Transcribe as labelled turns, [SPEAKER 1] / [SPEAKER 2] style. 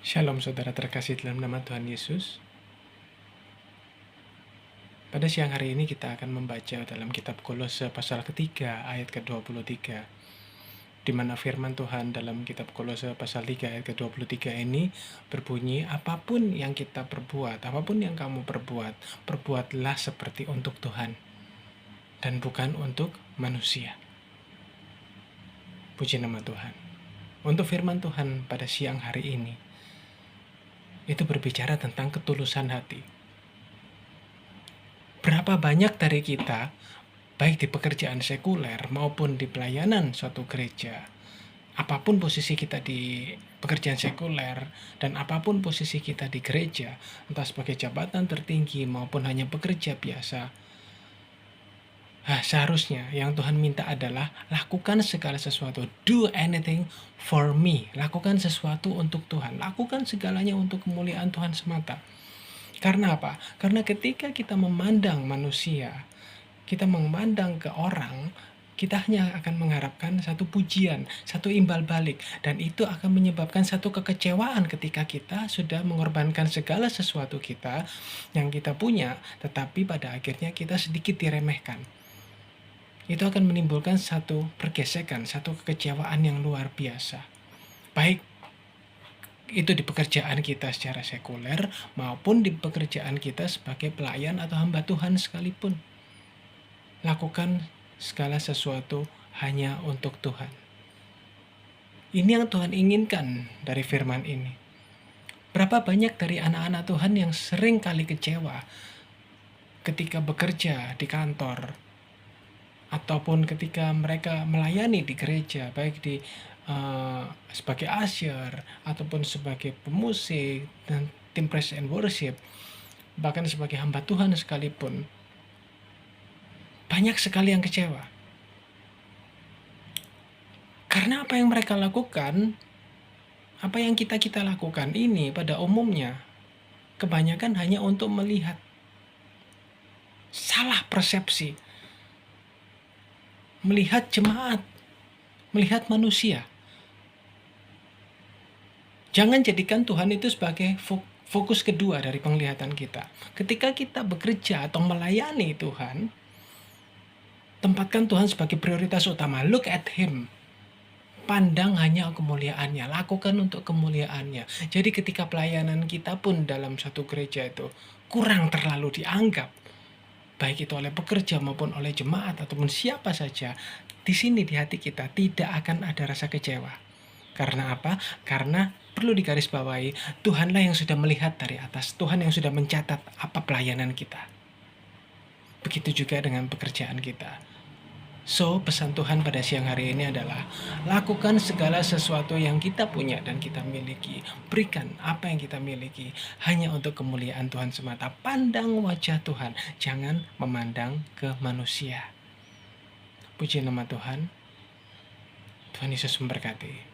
[SPEAKER 1] Shalom saudara terkasih dalam nama Tuhan Yesus. Pada siang hari ini kita akan membaca dalam kitab Kolose pasal ketiga ayat ke-23, di mana firman Tuhan dalam kitab Kolose pasal 3 ayat ke-23 ini berbunyi, apapun yang kita perbuat, apapun yang kamu perbuat, perbuatlah seperti untuk Tuhan dan bukan untuk manusia. Puji nama Tuhan. Untuk firman Tuhan pada siang hari ini, itu berbicara tentang ketulusan hati. Berapa banyak dari kita, baik di pekerjaan sekuler maupun di pelayanan suatu gereja, apapun posisi kita di pekerjaan sekuler dan apapun posisi kita di gereja, entah sebagai jabatan tertinggi maupun hanya pekerja biasa, seharusnya yang Tuhan minta adalah lakukan segala sesuatu. Do anything for me. Lakukan sesuatu untuk Tuhan. Lakukan segalanya untuk kemuliaan Tuhan semata. Karena apa? Karena ketika kita memandang manusia, kita memandang ke orang, kita hanya akan mengharapkan satu pujian, satu imbal balik. Dan itu akan menyebabkan satu kekecewaan ketika kita sudah mengorbankan segala sesuatu kita yang kita punya, tetapi pada akhirnya kita sedikit diremehkan. Itu akan menimbulkan satu pergesekan, satu kekecewaan yang luar biasa. Baik itu di pekerjaan kita secara sekuler maupun di pekerjaan kita sebagai pelayan atau hamba Tuhan sekalipun. Lakukan segala sesuatu hanya untuk Tuhan. Ini yang Tuhan inginkan dari firman ini. Berapa banyak dari anak-anak Tuhan yang sering kali kecewa ketika bekerja di kantor ataupun ketika mereka melayani di gereja, baik di sebagai usher ataupun sebagai pemusik dan tim praise and worship, bahkan sebagai hamba Tuhan sekalipun, banyak sekali yang kecewa karena apa yang mereka lakukan, apa yang kita lakukan ini pada umumnya kebanyakan hanya untuk melihat. Salah persepsi, melihat jemaat, melihat manusia. Jangan jadikan Tuhan itu sebagai fokus kedua dari penglihatan kita. Ketika kita bekerja atau melayani Tuhan, tempatkan Tuhan sebagai prioritas utama. Look at Him. Pandang hanya kemuliaannya, lakukan untuk kemuliaannya. Jadi ketika pelayanan kita pun dalam satu gereja itu kurang terlalu dianggap, baik itu oleh pekerja maupun oleh jemaat ataupun siapa saja, di sini di hati kita tidak akan ada rasa kecewa. Karena apa? Karena perlu digarisbawahi, Tuhanlah yang sudah melihat dari atas, Tuhan yang sudah mencatat apa pelayanan kita. Begitu juga dengan pekerjaan kita. So, pesan Tuhan pada siang hari ini adalah lakukan segala sesuatu yang kita punya dan kita miliki. Berikan apa yang kita miliki hanya untuk kemuliaan Tuhan semata. Pandang wajah Tuhan, jangan memandang ke manusia. Puji nama Tuhan. Tuhan Yesus memberkati.